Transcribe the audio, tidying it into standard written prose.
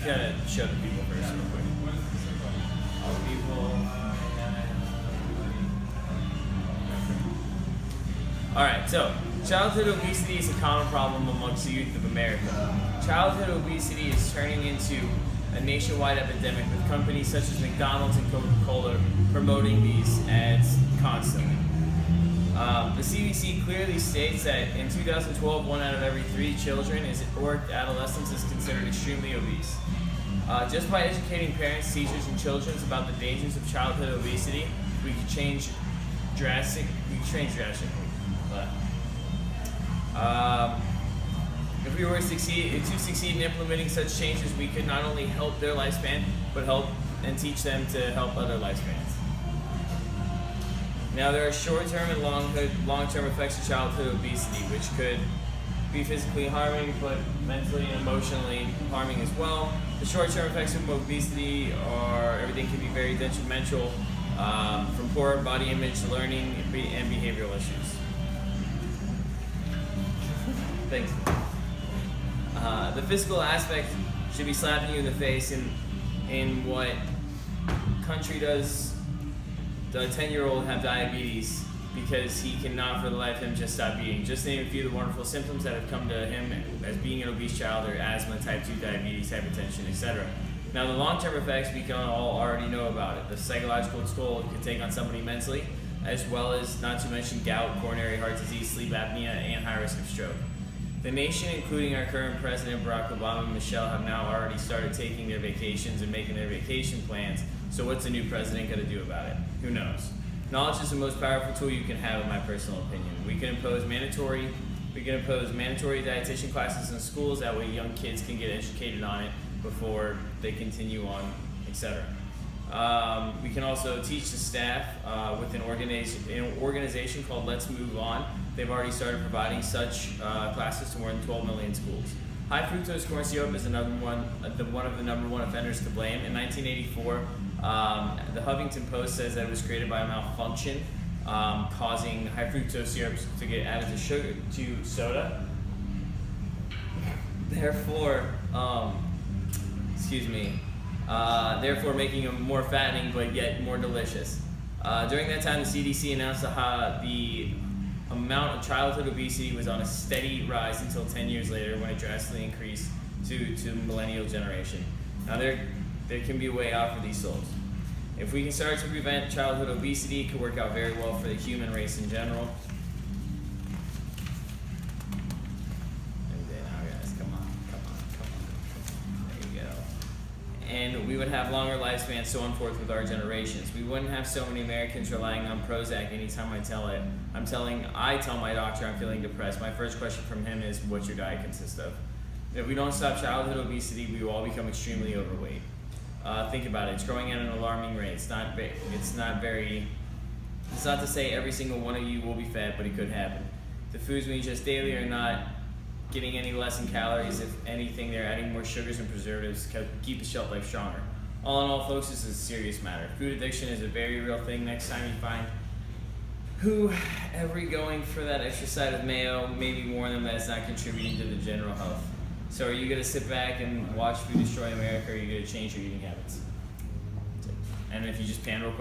gotta show the people first real quick. People. Alright, so childhood obesity is a common problem amongst the youth of America. Childhood obesity is turning into a nationwide epidemic, with companies such as McDonald's and Coca-Cola promoting these ads constantly. The CDC clearly states that in 2012, 1 out of every 3 children or adolescents is considered extremely obese. Just by educating parents, teachers, and children about the dangers of childhood obesity, we could change drastically. But if we were to succeed in implementing such changes, we could not only help their lifespan, but help and teach them to help other lifespans. Now, there are short-term and long-term effects of childhood obesity, which could be physically harming, but mentally and emotionally harming as well. The short-term effects of obesity are everything can be very detrimental, from poor body image, learning, and behavioral issues. Thanks. The physical aspect should be slapping you in the face. In what country does the 10-year-old have diabetes because he cannot for the life of him just stop eating? Just name a few of the wonderful symptoms that have come to him as being an obese child, or asthma, type 2 diabetes, hypertension, etc. Now, the long-term effects, we can all already know about it. The psychological toll it can take on somebody mentally, as well as, not to mention, gout, coronary heart disease, sleep apnea, and high risk of stroke. The nation, including our current president, Barack Obama and Michelle, have now already started taking their vacations and making their vacation plans. So what's the new president going to do about it? Who knows? Knowledge is the most powerful tool you can have, in my personal opinion. We can impose mandatory dietitian classes in schools. That way young kids can get educated on it before they continue on, etc. We can also teach the staff with an organization called Let's Move On. They've already started providing such classes to more than 12 million schools. High fructose corn syrup is one of the number one offenders to blame. In 1984, the Huffington Post says that it was created by a malfunction, causing high fructose syrups to get added to soda. Therefore, therefore making them more fattening but yet more delicious. During that time, the CDC announced the amount of childhood obesity was on a steady rise until 10 years later, when it drastically increased to the millennial generation. Now, there can be a way out for these souls. If we can start to prevent childhood obesity, it could work out very well for the human race in general. And we would have longer lifespans, so on forth with our generations. We wouldn't have so many Americans relying on Prozac anytime I tell my doctor I'm feeling depressed. My first question from him is, what's your diet consist of? If we don't stop childhood obesity, we will all become extremely overweight. Think about it. It's growing at an alarming rate. It's not to say every single one of you will be fat, but it could happen. The foods we ingest daily are not getting any less in calories. If anything, they're adding more sugars and preservatives to keep the shelf life stronger. All in all, folks, this is a serious matter. Food addiction is a very real thing. Next time you find whoever going for that extra side of mayo, maybe warn them that it's not contributing to the general health. So are you going to sit back and watch food destroy America, or are you going to change your eating habits? And if you just pan real quick.